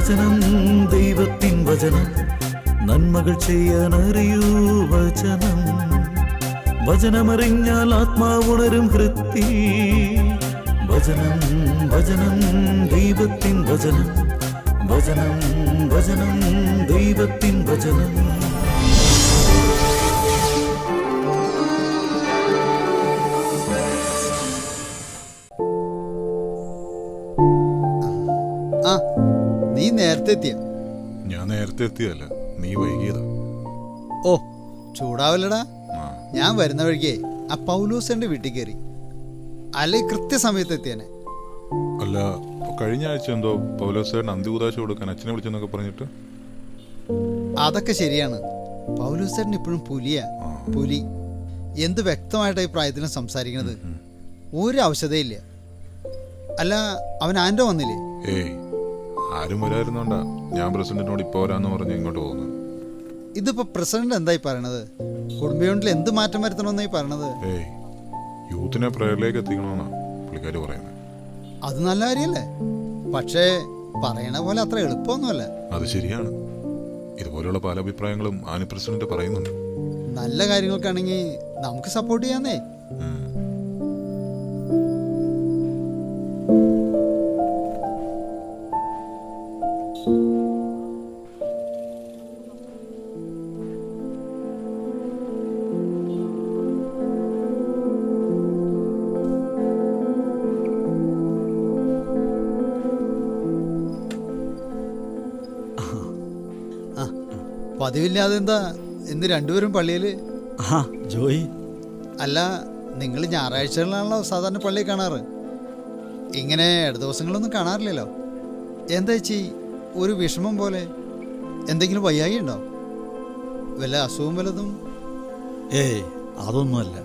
വചനം ദൈവത്തിൻ വചനം നന്മകൾ ചെയ്യാനറിയൂ വചനം. വചനമറിഞ്ഞാൽ ആത്മാവുണരും ഹൃത്തിൽ. വചനം വചനം ദൈവത്തിൻ വചനം. വചനം വചനം ദൈവത്തിൻ വചനം. നീ നേരത്തെ എത്തിയ? ഞാൻ നേരത്തെ എത്തിയല്ല, നീ വൈകിയതാ. ഓ ചൂടാവല്ലടാ. ഞാൻ വരുന്ന വഴിക്കേ ആ പൗലൂസിന്റെ വീട്ടിൽ കയറി, അല്ലെ കൃത്യസമയത്ത് എത്തിയനെ. അല്ല, കഴിഞ്ഞ ആഴ്ച എന്തോ പൗലോസേട്ടൻ അന്ത്യകൂദാശ കൊടുക്കാൻ അച്ഛനെ വിളിച്ചെന്നൊക്കെ പറഞ്ഞിട്ട്. അതൊക്കെ ശരിയാണ്. പൗലൂസേട്ടൻ ഇപ്പോഴും പുലിയാ, പുലി. എന്ത് വ്യക്തമായിട്ടാണ് ഈ പ്രായത്തിലും സംസാരിക്കുന്നത്. ഒരു ഔഷധയില്ല. അല്ല, അവൻ ആൻഡോ വന്നില്ലേ? ഏയ്, ആരും വരായിരുന്നോണ്ടാ ഞാൻ പ്രസിഡന്റിനോട് ഇപ്പൊ വരാന്ന് പറഞ്ഞ് ഇങ്ങോട്ട് പോകുന്നത്. ഇതിപ്പോ പ്രസിഡന്റ് എന്തായി പറയണത്? കുടുംബ യൂണിറ്റിൽ എന്ത് മാറ്റം വരുത്തണമെന്നായി പറയണത്? ഏയ്, യൂത്തിനെ പ്രയറിലേക്ക് എത്തിക്കണമെന്നാ പുള്ളിക്കാര് പറയുന്നത്. അത് നല്ല കാര്യല്ലേ, പക്ഷേ പറയണ പോലെ അത്ര എളുപ്പമൊന്നുമല്ല. അത് ശരിയാണ്. ഇതുപോലുള്ള പല അഭിപ്രായങ്ങളും ആനി പ്രസിഡന്റ് പറയുന്നുണ്ട്. നല്ല കാര്യങ്ങൾക്കാണെങ്കിൽ നമുക്ക് സപ്പോർട്ട് ചെയ്യാന്നേ. പതിവില്ലാതെ എന്താ ഇന്ന് രണ്ടുപേരും പള്ളിയിൽ? ജോയി, അല്ല, നിങ്ങൾ ഞായറാഴ്ചകളിലാണല്ലോ സാധാരണ പള്ളിയിൽ കാണാറ്. ഇങ്ങനെ ഇട ദിവസങ്ങളൊന്നും കാണാറില്ലല്ലോ. എന്താ ചേച്ചി, ഒരു വിഷമം പോലെ? എന്തെങ്കിലും വയ്യായി ഉണ്ടോ? വല്ല അസുഖം വല്ലതും? ഏയ്, അതൊന്നുമല്ല.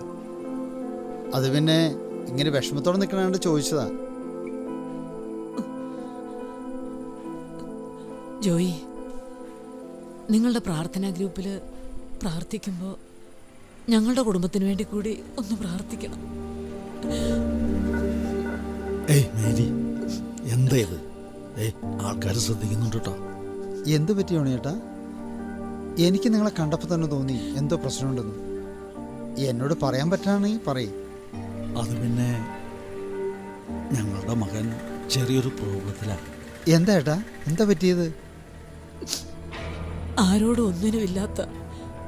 അത് പിന്നെ ഇങ്ങനെ വിഷമത്തോടെ നിൽക്കണാണ്ട് ചോദിച്ചതാ. ജോയി, നിങ്ങളുടെ പ്രാർത്ഥനാ ഗ്രൂപ്പിൽ പ്രാർത്ഥിക്കുമ്പോൾ ഞങ്ങളുടെ കുടുംബത്തിന് വേണ്ടി കൂടി ഒന്ന് പ്രാർത്ഥിക്കണം. ഏയ് മേരി, എന്താ ഇത്? ആൾക്കാർ ശ്രദ്ധിക്കുന്നുണ്ട് കേട്ടോ. എന്ത് പറ്റിയോണ ചേട്ടാ? എനിക്ക് നിങ്ങളെ കണ്ടപ്പോൾ തന്നെ തോന്നി എന്തോ പ്രശ്നമുണ്ടെന്ന്. എന്നോട് പറയാൻ പറ്റാണെങ്കിൽ പറയും. അത് പിന്നെ ഞങ്ങളുടെ മകൻ ചെറിയൊരു പ്രോബ്ലത്തിലാണ്. എന്താ ഏട്ടാ, എന്താ പറ്റിയത്? ആരോടും ഒന്നിനുമില്ലാത്ത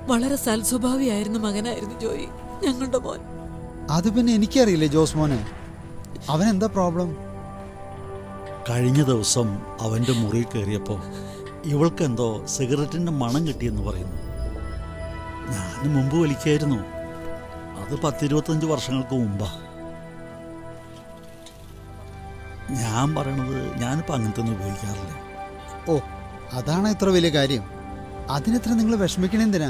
വളരെ സൽസ്വഭാവിയായിരുന്ന മകനായിരുന്നു ജോയി, ഞങ്ങളുടെ മോൻ. അത് പിന്നെ എനിക്കറിയില്ലേ ജോസ് മോനെ, അവൻ എന്താ പ്രോബ്ലം? കഴിഞ്ഞ ദിവസം അവൻ്റെ മുറിയിൽ കയറിയപ്പോൾ ഇവൾക്കെന്തോ സിഗരറ്റിൻ്റെ മണം കിട്ടിയെന്ന് പറയുന്നു. ഞാൻ മുമ്പ് വലിക്കായിരുന്നു. അത് 10-25 വർഷങ്ങൾക്ക് മുമ്പാ. ഞാൻ പറയണത് ഞാനിപ്പോൾ അങ്ങനത്തെ ഒന്നും ഉപയോഗിക്കാറില്ല. ഓ, അതാണ് ഇത്ര വലിയ കാര്യം. അതിനെത്ര നിങ്ങൾ വിഷമിക്കണെന്തിനാ?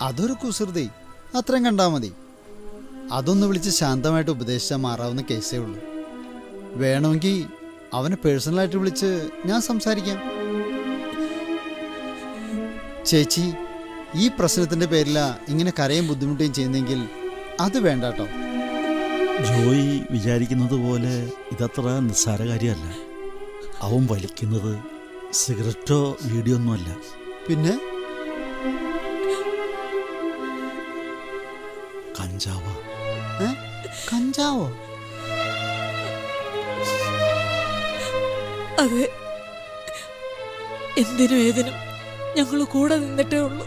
അതൊരു കുസൃതി, അത്രയും കണ്ടാൽ മതി. അതൊന്ന് വിളിച്ച് ശാന്തമായിട്ട് ഉപദേശിച്ചാൽ മാറാവുന്ന കേസേ ഉള്ളൂ. വേണമെങ്കിൽ അവനെ പേഴ്സണലായിട്ട് വിളിച്ച് ഞാൻ സംസാരിക്കാം. ചേച്ചി, ഈ പ്രശ്നത്തിൻ്റെ പേരിലാ ഇങ്ങനെ കരയും ബുദ്ധിമുട്ടുകയും ചെയ്യുന്നെങ്കിൽ അത് വേണ്ട കേട്ടോ. ജോയി വിചാരിക്കുന്നത് പോലെ ഇതത്ര നിസ്സാര കാര്യമല്ല. അവൻ വലിക്കുന്നത് സിഗരറ്റോ വീഡിയോ ഒന്നുമല്ല. പിന്നെ കഞ്ചാവോ? കഞ്ചാവോ? അതെ, എന്തിനും ഏതിനും ഞങ്ങൾ കൂടെ നിന്നിട്ടേ ഉള്ളൂ.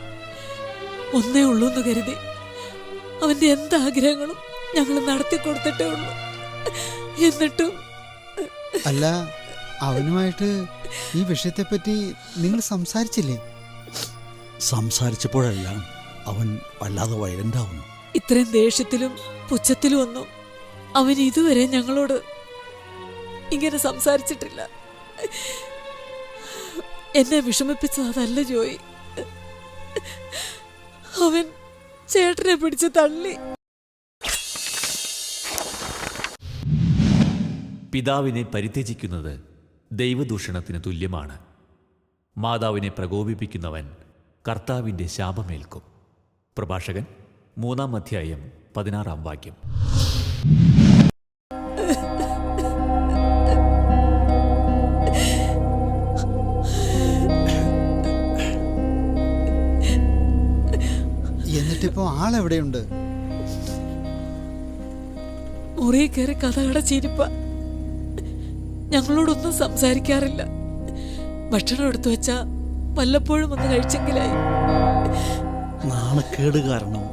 ഒന്നേ ഉള്ളൂ എന്ന് കരുതി അവന്റെ എന്താഗ്രഹങ്ങളും ഞങ്ങൾ നടത്തി കൊടുത്തിട്ടേ ഉള്ളൂ. എന്നിട്ടും അല്ല, അവനുമായിട്ട് ഈ വിഷയത്തെപ്പറ്റി നിങ്ങൾ സംസാരിച്ചില്ലേ? സംസാരിച്ചപ്പോഴെല്ലാം അവൻ വല്ലാതെ വയലന്റ് ആവുന്നു. ഇത്രയും ദേഷ്യത്തിലും പുച്ഛത്തിലും ഒന്നും അവൻ ഇതുവരെ ഞങ്ങളോട് ഇങ്ങനെ സംസാരിച്ചിട്ടില്ല. എന്നെ വിഷമിപ്പിച്ചത് അതല്ല ജോയി, അവൻ ചേട്ടനെ പിടിച്ച് തള്ളി. പിതാവിനെ പരിത്യജിക്കുന്നത് ദൈവദൂഷണത്തിന് തുല്യമാണ്. മാതാവിനെ പ്രകോപിപ്പിക്കുന്നവൻ കർത്താവിൻ്റെ ശാപമേൽക്കും. പ്രഭാഷകൻ 3-ാം അധ്യായം 16-ാം വാക്യം. എന്നിട്ടിപ്പോ ആളെവിടെയുണ്ട്? മുറി കയറി കഥ അടച്ചിരിപ്പ. ഞങ്ങളോടൊന്നും സംസാരിക്കാറില്ല. ഭക്ഷണം എടുത്തു വെച്ചാ വല്ലപ്പോഴും ഒന്ന് കഴിച്ചെങ്കിലായി. നാണക്കേട് കാരണം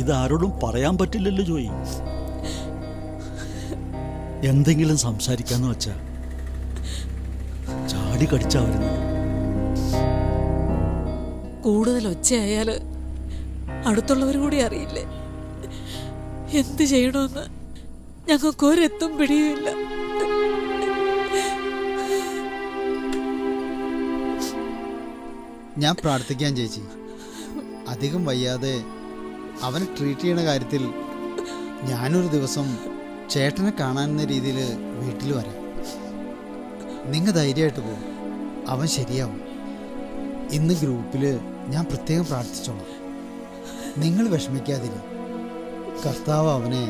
ഇതാരോടും പറയാൻ പറ്റില്ലല്ലോ ജോയി. എന്തെങ്കിലും സംസാരിക്കാന്ന് വെച്ചാ ചാടി കടിച്ചാ വരുന്നത്. കൂടുതൽ ഒച്ചയായാല് അടുത്തുള്ളവർ കൂടി അറിയില്ലേ? എന്ത് ചെയ്യണമെന്ന് ഞങ്ങൾക്കൊരെത്തും പിടിയുമില്ല. ഞാൻ പ്രാർത്ഥിക്കാൻ ചേച്ചി. അധികം വയ്യാതെ അവനെ ട്രീറ്റ് ചെയ്യണ കാര്യത്തിൽ ഞാനൊരു ദിവസം ചേട്ടനെ കാണാനെന്ന രീതിയിൽ വീട്ടിൽ വരാം. നിങ്ങൾ ധൈര്യമായിട്ട് പോകും, അവൻ ശരിയാവും. ഇന്ന് ഗ്രൂപ്പിൽ ഞാൻ പ്രത്യേകം പ്രാർത്ഥിച്ചോളാം. നിങ്ങൾ വിഷമിക്കാതിരി, കർത്താവ് അവനെ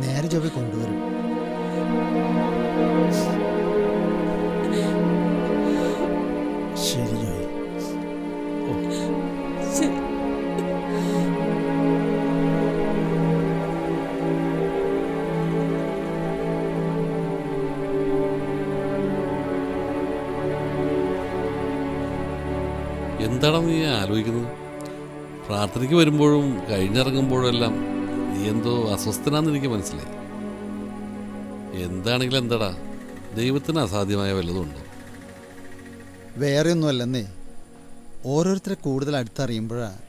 നേരെ ചൊവ്വെ കൊണ്ടുവരും. ശരി ജോയി. ശരി. എന്താണ് നീ ആലോചിക്കുന്നത്? പ്രാർത്ഥനയ്ക്ക് വരുമ്പോഴും കഴിഞ്ഞിറങ്ങുമ്പോഴെല്ലാം നീ എന്തോ അസ്വസ്ഥനാന്ന് എനിക്ക് മനസ്സിലായി. എന്താണെങ്കിലും എന്താടാ, ദൈവത്തിന് അസാധ്യമായ വല്ലതും ഉണ്ടോ? വേറെ ഒന്നുമല്ലെന്നേ, ഓരോരുത്തരെ കൂടുതൽ അടുത്തറിയുമ്പോഴാണ്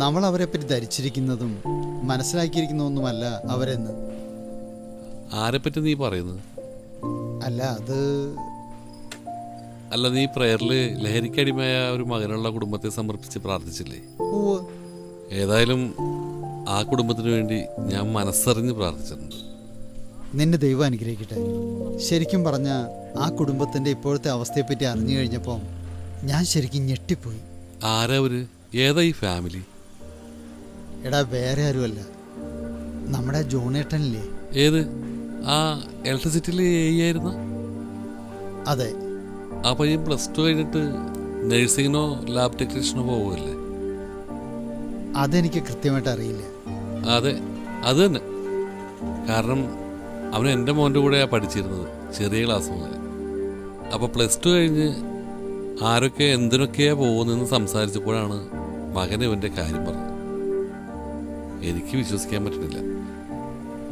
നമ്മൾ അവരെപ്പറ്റി ധരിച്ചിരിക്കുന്നതും മനസ്സിലാക്കിയിരിക്കുന്നതൊന്നുമല്ല അവരെന്ന്. ആരെപ്പറ്റി നീ പറയുന്നത്? അല്ല, അത് അല്ല, നീ പ്രയറിൽ ലഹരിക്കടിമയായ ഒരു മകനുള്ള കുടുംബത്തെ സമർപ്പിച്ച് പ്രാർത്ഥിച്ചില്ലേ? ഓ, ഏതായാലും ആ കുടുംബത്തിന് വേണ്ടി ഞാൻ മനസ്സറിഞ്ഞ് പ്രാർത്ഥിച്ചിട്ടുണ്ട്. നിന്നെ ദൈവം അനുഗ്രഹിക്കട്ടെ. ശരിക്കും പറഞ്ഞ ആ കുടുംബത്തിൻ്റെ ഇപ്പോഴത്തെ അവസ്ഥയെപ്പറ്റി അറിഞ്ഞു കഴിഞ്ഞപ്പോൾ ഞാൻ ശരിക്കും ഞെട്ടിപ്പോയി. ആരാ അവര്? ഏതാ ഈ ഫാമിലി? എടാ, വേറെ ആരുമല്ല, നമ്മുടെ ജോണേട്ടനില്ലേ? ഏത്? ആ ഇലക്ട്രിസിറ്റിയിൽ ആയിരുന്ന? അതെ. ആ പയ്യൻ +2 കഴിഞ്ഞിട്ട് നഴ്സിങ്ങിനോ ലാബ് ടെക്നീഷ്യനോ പോകുമല്ലേ? അതെനിക്ക് കൃത്യമായിട്ട് അറിയില്ല. അതെ, അത് തന്നെ. കാരണം അവൻ എൻ്റെ മോൻ്റെ കൂടെയാണ് പഠിച്ചിരുന്നത് ചെറിയ ക്ലാസ് മുതൽ. അപ്പോൾ +2 കഴിഞ്ഞ് ആരൊക്കെ എന്തിനൊക്കെയാ പോകുന്നതെന്ന് സംസാരിച്ചപ്പോഴാണ് മകൻ ഇവൻ്റെ കാര്യം പറഞ്ഞത്. എനിക്ക് വിശ്വസിക്കാൻ പറ്റുന്നില്ല.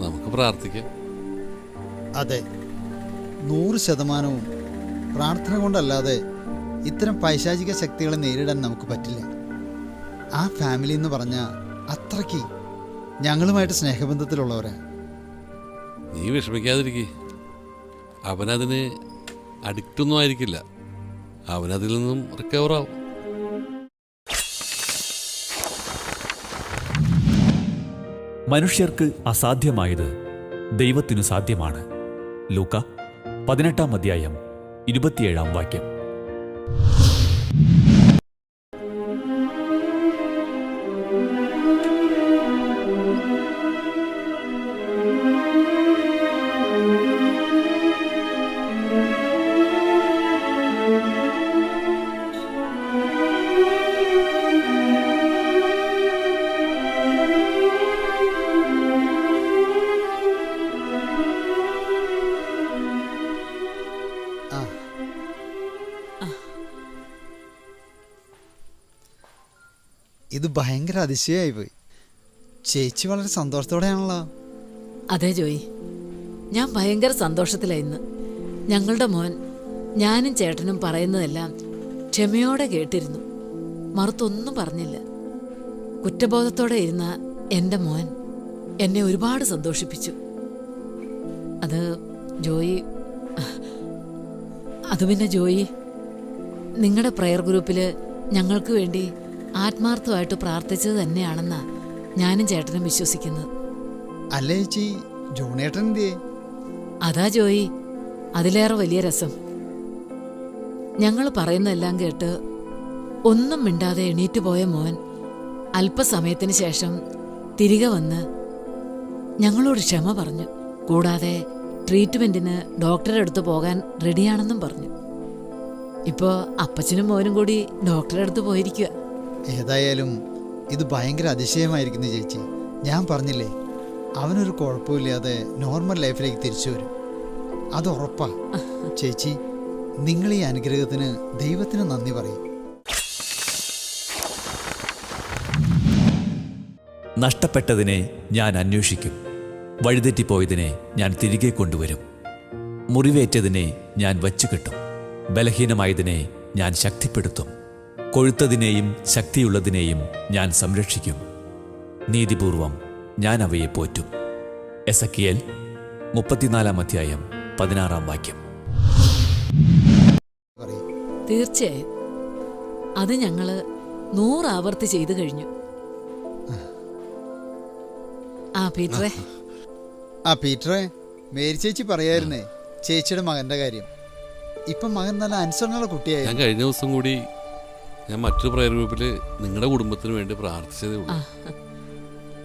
നമുക്ക് പ്രാർത്ഥിക്കാം. അതെ, 100% പ്രാർത്ഥന കൊണ്ടല്ലാതെ ഇത്തരം പൈശാചിക ശക്തികളെ നേരിടാൻ നമുക്ക് പറ്റില്ല. ആ ഫാമിലി എന്ന് പറഞ്ഞാൽ അത്രയ്ക്ക് ഞങ്ങളുമായിട്ട് സ്നേഹബന്ധത്തിലുള്ളവരാ. നീ വിഷമിക്കാതിരിക്കേ. അവനതിന് അഡിക്റ്റൊന്നും ആയിരിക്കില്ല. അവനതിൽ നിന്നും റിക്കവറാവും. മനുഷ്യർക്ക് അസാധ്യമായത് ദൈവത്തിനു സാധ്യമാണ്. ലൂക്ക 18-ാം അധ്യായം 27-ാം വാക്യം. ഇത് ഭയങ്കര അതിശയമായി പോയി. ചേച്ചി വളരെ സന്തോഷത്തോടെയാണല്ലോ. അതെ ജോയി, ഞാൻ ഭയങ്കര സന്തോഷത്തിലായിന്ന്. ഞങ്ങളുടെ മോൻ ഞാനും ചേട്ടനും പറയുന്നതെല്ലാം ക്ഷമയോടെ കേട്ടിരുന്നു. മറുത്തൊന്നും പറഞ്ഞില്ല. കുറ്റബോധത്തോടെ ഇരുന്ന എൻ്റെ മോൻ എന്നെ ഒരുപാട് സന്തോഷിപ്പിച്ചു. അത് പിന്നെ ജോയി, നിങ്ങളുടെ പ്രയർ ഗ്രൂപ്പിൽ ഞങ്ങൾക്ക് വേണ്ടി ആത്മാർത്ഥമായിട്ട് പ്രാർത്ഥിച്ചത് തന്നെയാണെന്നാ ഞാനും ചേട്ടനും വിശ്വസിക്കുന്നത്. അല്ല ചേച്ചി, ജോണേട്ടൻ എന്തിയേ? അതാ ജോയി അതിലേറെ വലിയ രസം. ഞങ്ങൾ പറയുന്നതെല്ലാം കേട്ട് ഒന്നും മിണ്ടാതെ എണീറ്റ് പോയ മോൻ അല്പസമയത്തിന് ശേഷം തിരികെ വന്ന് ഞങ്ങളോട് ക്ഷമ പറഞ്ഞു. കൂടാതെ ട്രീറ്റ്മെന്റിന് ഡോക്ടറെ അടുത്ത് പോകാൻ റെഡിയാണെന്നും പറഞ്ഞു. ഇപ്പോൾ അപ്പച്ചനും മോനും കൂടി ഡോക്ടറെ അടുത്ത് പോയിരിക്കുക. ഏതായാലും ഇത് ഭയങ്കര അതിശയമായിരിക്കുന്നു ചേച്ചി. ഞാൻ പറഞ്ഞില്ലേ, അവനൊരു കുഴപ്പമില്ലാതെ നോർമൽ ലൈഫിലേക്ക് തിരിച്ചു വരും. അത് ഉറപ്പാ. ചേച്ചി, നിങ്ങൾ ഈ അനുഗ്രഹത്തിന് ദൈവത്തിന് നന്ദി പറയും. നഷ്ടപ്പെട്ടതിനെ ഞാൻ അന്വേഷിക്കും. വഴിതെറ്റിപ്പോയതിനെ ഞാൻ തിരികെ കൊണ്ടുവരും. മുറിവേറ്റതിനെ ഞാൻ വച്ചുകെട്ടും. ബലഹീനമായതിനെ ഞാൻ ശക്തിപ്പെടുത്തും. കൊഴുത്തതിനെയും ശക്തിയുള്ളതിനെയും ഞാൻ സംരക്ഷിക്കും. നീതിപൂർവം ഞാൻ അവയെ പോറ്റും. എസക്കിയേൽ 34:16 പറയും. തീർച്ചയായും അത് ഞങ്ങള് 100 ആവർത്തി ചെയ്തു കഴിഞ്ഞു. ആ പീറ്ററെ, ആ പീറ്ററെ, മേരി ചേച്ചി പറയായിരുന്നേ ചേച്ചിയുടെ മകന്റെ കാര്യം. ഇപ്പം മകൻ നല്ല അനുസരണമുള്ള കുട്ടിയായി. ഞാൻ കഴിഞ്ഞ ദിവസം കൂടി ഞാൻ മറ്റൊരു പ്രയർ ഗ്രൂപ്പിൽ നിങ്ങളുടെ കുടുംബത്തിന് വേണ്ടി പ്രാർത്ഥിച്ചതേ ഉള്ളൂ.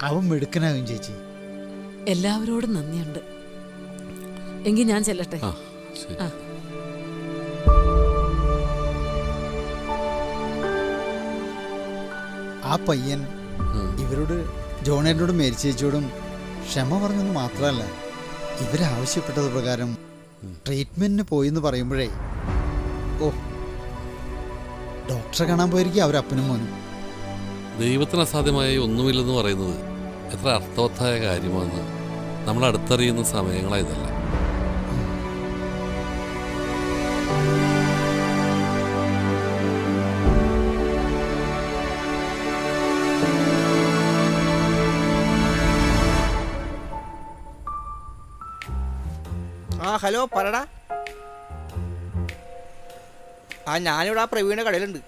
അവൻ മിടുക്കനാകും ചേച്ചി. എല്ലാവരോടും നന്ദിയുണ്ട്. എങ്കിൽ ഞാൻ ചെല്ലട്ടെ. ആ ശരി. ആ. ആ പയ്യൻ ഇവരോട്, ജോണേട്ടനോടും മേരി ചേച്ചിയോടും ക്ഷമ പറഞ്ഞെന്ന് മാത്രമല്ല, ഇവരാവശ്യപ്പെട്ടത് പ്രകാരം ട്രീറ്റ്മെന്റിന് പോയിന്ന് പറയുമ്പോഴേ, ഓ, ഡോക്ടറെ കാണാൻ പോയിരിക്കും അവരപ്പനും മോനും. ദൈവത്തിന് അസാധ്യമായി ഒന്നുമില്ലെന്ന് പറയുന്നത് എത്ര അർത്ഥവത്തായ കാര്യമാണെന്ന് നമ്മൾ അടുത്തറിയുന്ന സമയങ്ങളായതല്ല. ആ ഹലോ, പറടാ. ആ ഞാനിവിടെ ആ പ്രവീണ കടയിലുണ്ട്.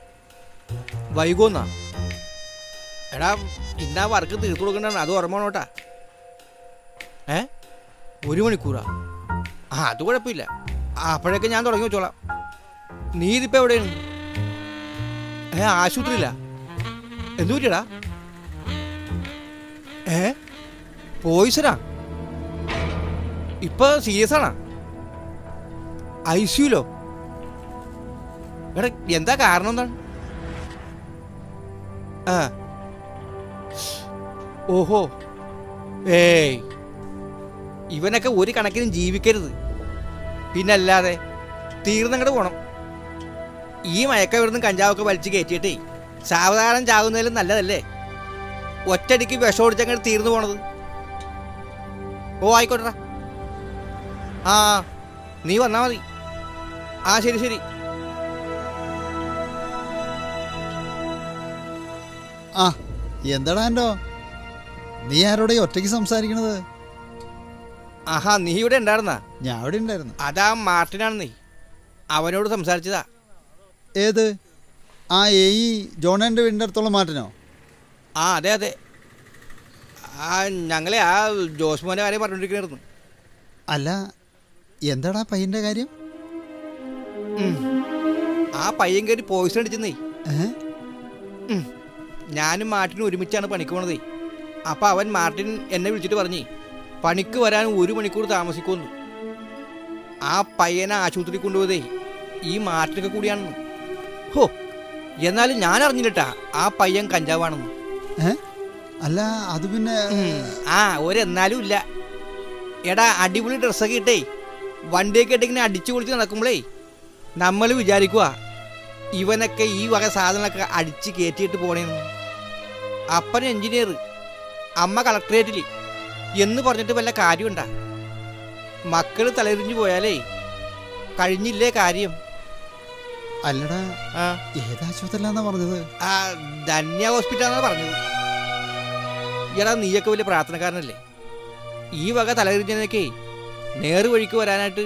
വൈകുന്നാ? എടാ, ഇന്നാ വർക്ക് തീർത്തു കൊടുക്കണ്ടാണ്, അത് ഓർമ്മ വേണോട്ടാ. 1 മണിക്കൂറാ? ആ അത് കുഴപ്പമില്ല. അപ്പോഴൊക്കെ ഞാൻ തുടങ്ങി വെച്ചോളാം. നീ ഇതിപ്പോൾ എവിടെയാണ്? ആശുപത്രിയില്ല? എന്തു പറ്റിയടാ? പോയിസനാ? ഇപ്പൊ സീരിയസ് ആണാ? ICUലോ? എടാ, എന്താ കാരണം? എന്താണ്? ആ ഓഹോ, ഏയ്, ഇവനൊക്കെ ഒരു കണക്കിനും ജീവിക്കരുത്. പിന്നല്ലാതെ തീർന്നങ്ങോട്ട് പോണം. ഈ മയക്കമരുന്നും കഞ്ചാവൊക്കെ വലിച്ചു കയറ്റിയിട്ടേ സാവധാനം ചാകുന്നതിലും നല്ലതല്ലേ ഒറ്റയടിക്ക് വിഷം ഓടിച്ചങ്ങോട്ട് തീർന്നു പോണത്. ഓ ആയിക്കോട്ടെടാ. ആ നീ വന്നാ മതി. ആ ശരി ശരി. ആ എന്താടാ എന്തോ, നീ ആരോടെ ഒറ്റയ്ക്ക് സംസാരിക്കണത്? ആഹാ, നീ ഇവിടെ ഉണ്ടായിരുന്നാ? ഞാൻ അവിടെ ഉണ്ടായിരുന്നു. അതാ മാർട്ടിനാണെന്നേ, അവനോട് സംസാരിച്ചതാ. ഏത്? ആ ജോണേൻ്റെ വീടിൻ്റെ അടുത്തുള്ള മാറ്റിനോ? ആ അതെ അതെ. ആ ഞങ്ങളെ ആ ജോസ്മോൻ്റെ കാര്യം പറഞ്ഞോണ്ടിരിക്കണായിരുന്നു. അല്ല, എന്താടാ പയ്യൻ്റെ കാര്യം? ആ പയ്യൻ കയറി പോയിസൺ അടിച്ചെന്നേ. ഞാനും മാർട്ടിനും ഒരുമിച്ചാണ് പണിക്ക് പോണതേ. അപ്പം അവൻ മാർട്ടിൻ എന്നെ വിളിച്ചിട്ട് പറഞ്ഞേ പണിക്ക് വരാൻ 1 മണിക്കൂർ താമസിക്കുമെന്ന്. ആ പയ്യനെ ആശുപത്രി കൊണ്ടുപോയതേ ഈ മാർട്ടിനൊക്കെ കൂടിയാണെന്ന്. ഹോ, എന്നാലും ഞാൻ അറിഞ്ഞില്ലട്ടാ ആ പയ്യൻ കഞ്ചാവാണെന്ന്. അല്ല അത് പിന്നെ ആ ഒരെന്നാലും ഇല്ല. എടാ, അടിപൊളി ഡ്രസ്സൊക്കെ ഇട്ടേ വണ്ടിയൊക്കെ ഇട്ട് ഇങ്ങനെ അടിച്ചു പൊളിച്ച് നടക്കുമ്പോഴേ നമ്മൾ വിചാരിക്കുക ഇവനൊക്കെ ഈ വക സാധനങ്ങളൊക്കെ അടിച്ച് കയറ്റിയിട്ട് പോണേന്ന്. അപ്പൻ എൻജിനീയർ, അമ്മ കളക്ടറേറ്റിൽ എന്ന് പറഞ്ഞിട്ട് വല്ല കാര്യമുണ്ടാ? മക്കൾ തലതിരിഞ്ഞു പോയാലേ കഴിഞ്ഞില്ലേ കാര്യം. അല്ലടാ, ഏതാശുപത്രിയിലാന്നാ പറഞ്ഞത്? ആ ധന്യ ഹോസ്പിറ്റലാണെന്നാണ് പറഞ്ഞത്. എടാ, നീയൊക്കെ വലിയ പ്രാർത്ഥനക്കാരനല്ലേ? ഈ വക തലതിരിഞ്ഞതിനൊക്കെ നേർ വഴിക്ക് വരാനായിട്ട്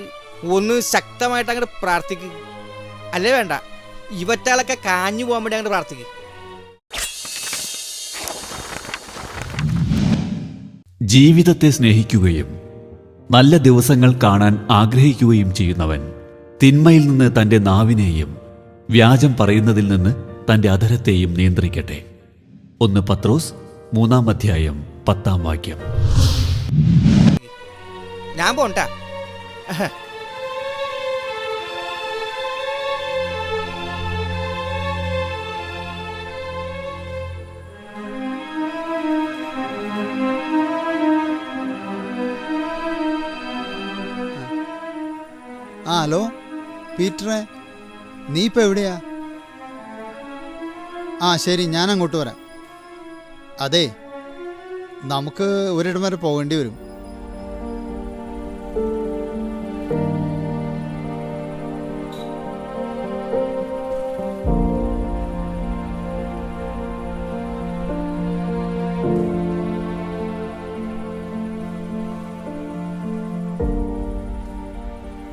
ഒന്ന് ശക്തമായിട്ട് അങ്ങോട്ട് പ്രാർത്ഥിക്കുക. അല്ലേ വേണ്ട, ഇവറ്റാളൊക്കെ കാഞ്ഞു പോകാൻ വേണ്ടി അങ്ങോട്ട് പ്രാർത്ഥിക്കുക. ജീവിതത്തെ സ്നേഹിക്കുകയും നല്ല ദിവസങ്ങൾ കാണാൻ ആഗ്രഹിക്കുകയും ചെയ്യുന്നവൻ തിന്മയിൽ നിന്ന് തൻ്റെ നാവിനെയും വ്യാജം പറയുന്നതിൽ നിന്ന് തൻ്റെ അധരത്തെയും നിയന്ത്രിക്കട്ടെ. 1 പത്രോസ് 3:10 ഞാൻ പോണ്ടാ. ഹലോ പീറ്ററെ, നീ ഇപ്പം എവിടെയാ? ആ ശരി, ഞാൻ അങ്ങോട്ട് വരാം. അതെ, നമുക്ക് ഒരിടം വരെ പോകേണ്ടി വരും.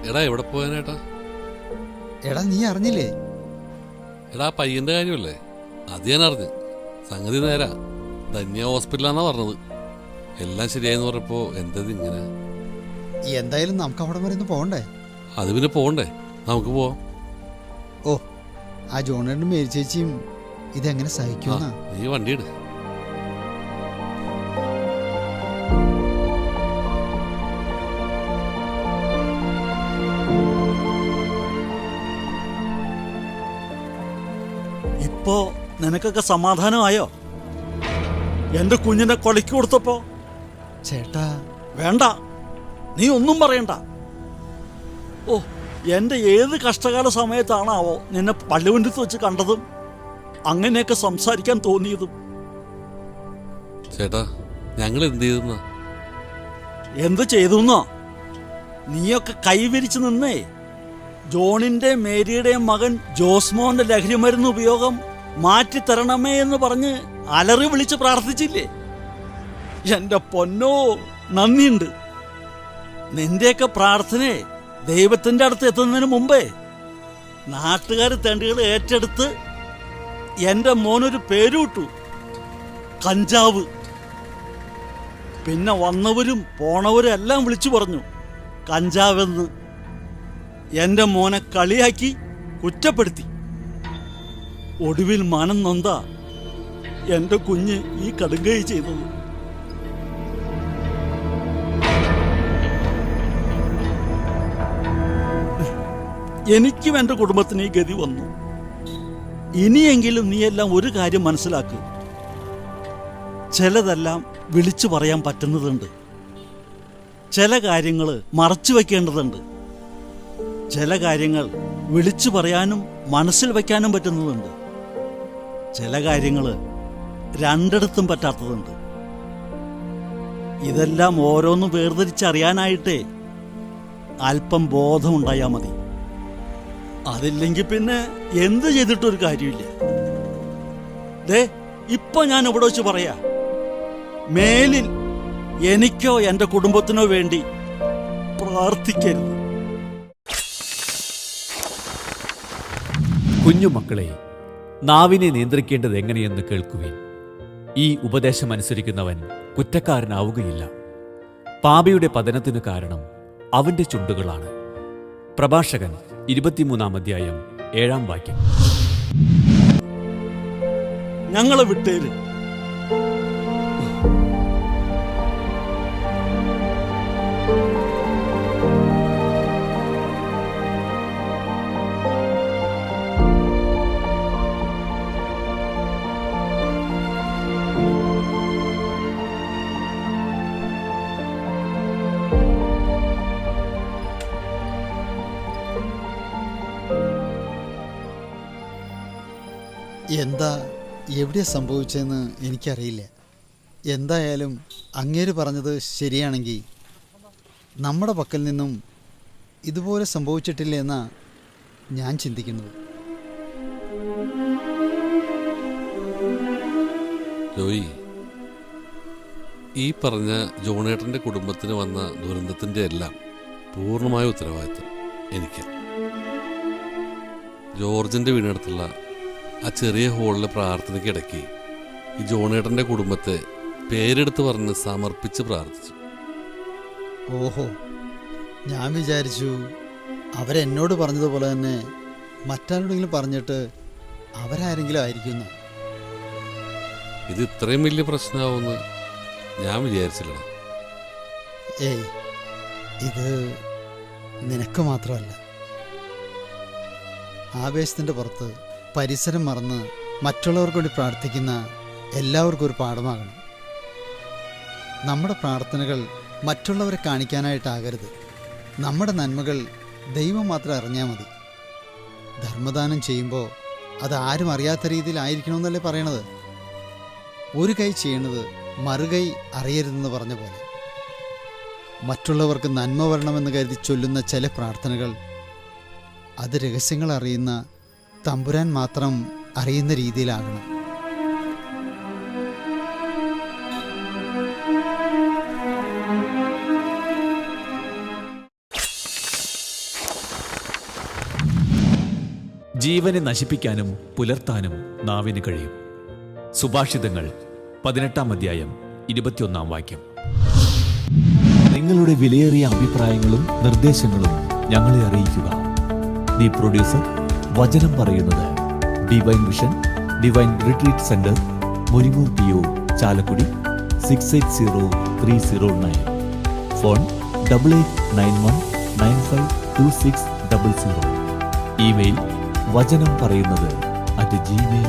എടാ എവിടെ പോയാനേട്ടാ? എടാ നീ അറിഞ്ഞില്ലേ? എടാ പയ്യന്റെ കാര്യമല്ലേ? അത് ഞാൻ അറിഞ്ഞു. സംഗതി നേരാ, ധന്യ ഹോസ്പിറ്റലാന്നാ പറഞ്ഞത്. എല്ലാം ശരിയായെന്ന് പറഞ്ഞപ്പോ എന്തത് ഇങ്ങനെ? എന്തായാലും നമുക്ക് അവിടെ വരെ ഒന്ന് പോകണ്ടേ? അത് പിന്നെ പോകണ്ടേ, നമുക്ക് പോവാം. ഓ, ആ ജോണേട്ടനും മേരി ചേച്ചിയും ഇതെങ്ങനെ സഹിക്കുമെന്നാ? നീ വണ്ടിയിട്. ഇപ്പോ നിനക്കൊക്കെ സമാധാനമായോ? എന്റെ കുഞ്ഞിനെ കൊലയ്ക്ക് കൊടുത്തപ്പോ? ചേട്ടാ വേണ്ട, നീ ഒന്നും പറയണ്ട. ഓ, എന്റെ ഏത് കഷ്ടകാല സമയത്താണാവോ നിന്നെ പള്ളിവണ്ടിത്ത് വെച്ച് കണ്ടതും അങ്ങനെയൊക്കെ സംസാരിക്കാൻ തോന്നിയതും. ചേട്ടാ, ഞങ്ങൾ എന്ത് ചെയ്തെന്നാ? എന്ത് ചെയ്തുന്നോ? നീയൊക്കെ കൈവിരിച്ചു നിന്നേ ജോണിന്റെ മേരിയുടെയും മകൻ ജോസ്മോന്റെ ലഹരി മരുന്ന് ഉപയോഗം മാറ്റിത്തരണമേ എന്ന് പറഞ്ഞ് അലറി വിളിച്ച് പ്രാർത്ഥിച്ചില്ലേ? എന്റെ പൊന്നോ, നന്ദിയുണ്ട്. നിന്റെയൊക്കെ പ്രാർത്ഥനയെ ദൈവത്തിന്റെ അടുത്ത് എത്തുന്നതിന് മുമ്പേ നാട്ടുകാർ തെണ്ടികൾ ഏറ്റെടുത്ത് എന്റെ മോനൊരു പേരുവിട്ടു, കഞ്ചാവ്. പിന്നെ വന്നവരും പോണവരും എല്ലാം വിളിച്ചു പറഞ്ഞു കഞ്ചാവെന്ന്. എന്റെ മോനെ കളിയാക്കി കുറ്റപ്പെടുത്തി. ഒടുവിൽ മനം നൊന്ത എന്റെ കുഞ്ഞ് ഈ കടുങ്കൈ ചെയ്തത്. എനിക്കും എന്റെ കുടുംബത്തിന് ഈ ഗതി വന്നു. ഇനിയെങ്കിലും നീയെല്ലാം ഒരു കാര്യം മനസ്സിലാക്കുക. ചിലതെല്ലാം വിളിച്ചു പറയാൻ പറ്റുന്നതുണ്ട്, ചില കാര്യങ്ങൾ മറച്ചു വയ്ക്കേണ്ടതുണ്ട്, ചില കാര്യങ്ങൾ വിളിച്ചു പറയാനും മനസ്സിൽ വയ്ക്കാനും പറ്റുന്നതുണ്ട്, ചില കാര്യങ്ങൾ രണ്ടിടത്തും പറ്റാത്തതുണ്ട്. ഇതെല്ലാം ഓരോന്നും വേർതിരിച്ചറിയാനായിട്ടേ അല്പം ബോധമുണ്ടായാൽ മതി. അതില്ലെങ്കിൽ പിന്നെ എന്ത് ചെയ്തിട്ടൊരു കാര്യമില്ല. ദേ, ഇപ്പൊ ഞാൻ ഇവിടെ വെച്ച് പറയാ, മേലിൽ എനിക്കോ എന്റെ കുടുംബത്തിനോ വേണ്ടി പ്രാർത്ഥിക്കരുത്. കുഞ്ഞുമക്കളെ, നാവിനെ നിയന്ത്രിക്കേണ്ടത് എങ്ങനെയെന്ന് കേൾക്കുവിൻ. ഈ ഉപദേശമനുസരിക്കുന്നവൻ കുറ്റക്കാരനാവുകയില്ല. പാപിയുടെ പതനത്തിനു കാരണം അവന്റെ ചുണ്ടുകളാണ്. പ്രഭാഷകൻ 23 അധ്യായം 7 വാക്യം. ഞങ്ങളെ വിട്ടേര്. എന്താ എവിടെയാ സംഭവിച്ചതെന്ന് എനിക്കറിയില്ല. എന്തായാലും അങ്ങേര് പറഞ്ഞത് ശരിയാണെങ്കിൽ നമ്മുടെ പക്കൽ നിന്നും ഇതുപോലെ സംഭവിച്ചിട്ടില്ല എന്നാ ഞാൻ ചിന്തിക്കുന്നത്. ജോയി, ഈ പറഞ്ഞ ജോണേട്ടൻ്റെ കുടുംബത്തിന് വന്ന ദുരന്തത്തിൻ്റെ എല്ലാം പൂർണ്ണമായ ഉത്തരവാദിത്വം എനിക്ക്. ജോർജിൻ്റെ വീടിനടുത്തുള്ള ആ ചെറിയ ഹോളിലെ പ്രാർത്ഥനയ്ക്കിടയ്ക്ക് ഈ ജോണേട്ടൻ്റെ കുടുംബത്തെ പേരെടുത്ത് പറഞ്ഞ് സമർപ്പിച്ച് പ്രാർത്ഥിച്ചു. ഓഹോ, ഞാൻ വിചാരിച്ചു അവരെന്നോട് പറഞ്ഞതുപോലെ തന്നെ മറ്റാരോടെങ്കിലും പറഞ്ഞിട്ട് അവരാരെങ്കിലും ആയിരിക്കുന്നു. ഇത് ഇത്രയും വലിയ പ്രശ്നമാവുമെന്ന് ഞാൻ വിചാരിച്ചില്ല. ഏയ്, ഇത് നിനക്ക് മാത്രമല്ല. ആവേശത്തിൻ്റെ പുറത്ത് പരിസരം മറന്ന് മറ്റുള്ളവർക്ക് വേണ്ടി പ്രാർത്ഥിക്കുന്ന എല്ലാവർക്കും ഒരു പാഠമാകണം. നമ്മുടെ പ്രാർത്ഥനകൾ മറ്റുള്ളവരെ കാണിക്കാനായിട്ടാകരുത്. നമ്മുടെ നന്മകൾ ദൈവം മാത്രം അറിഞ്ഞാൽ മതി. ധർമ്മദാനം ചെയ്യുമ്പോൾ അത് ആരും അറിയാത്ത രീതിയിലായിരിക്കണമെന്നല്ലേ പറയണത്. ഒരു കൈ ചെയ്യണത് മറുകൈ അറിയരുതെന്ന് പറഞ്ഞ പോലെ മറ്റുള്ളവർക്ക് നന്മ വരണമെന്ന് കരുതി ചൊല്ലുന്ന ചില പ്രാർത്ഥനകൾ അത് രഹസ്യങ്ങൾ അറിയുന്ന തമ്പുരാൻ മാത്രം അറിയുന്ന രീതിയിലാകണം. ജീവനെ നശിപ്പിക്കാനും പുലർത്താനും നാവിന് കഴിയും. സുഭാഷിതങ്ങൾ 18-ാം അധ്യായം 21-ാം വാക്യം. നിങ്ങളുടെ വിലയേറിയ അഭിപ്രായങ്ങളും നിർദ്ദേശങ്ങളും ഞങ്ങളെ അറിയിക്കുക. ദി പ്രൊഡ്യൂസർ, വചനം പറയുന്നത്, divine vision, divine retreat centre, Muringoor PO, Chalakudy 680309. Phone 8891952600. Email വചനം പറയുന്നത് @gmail.com.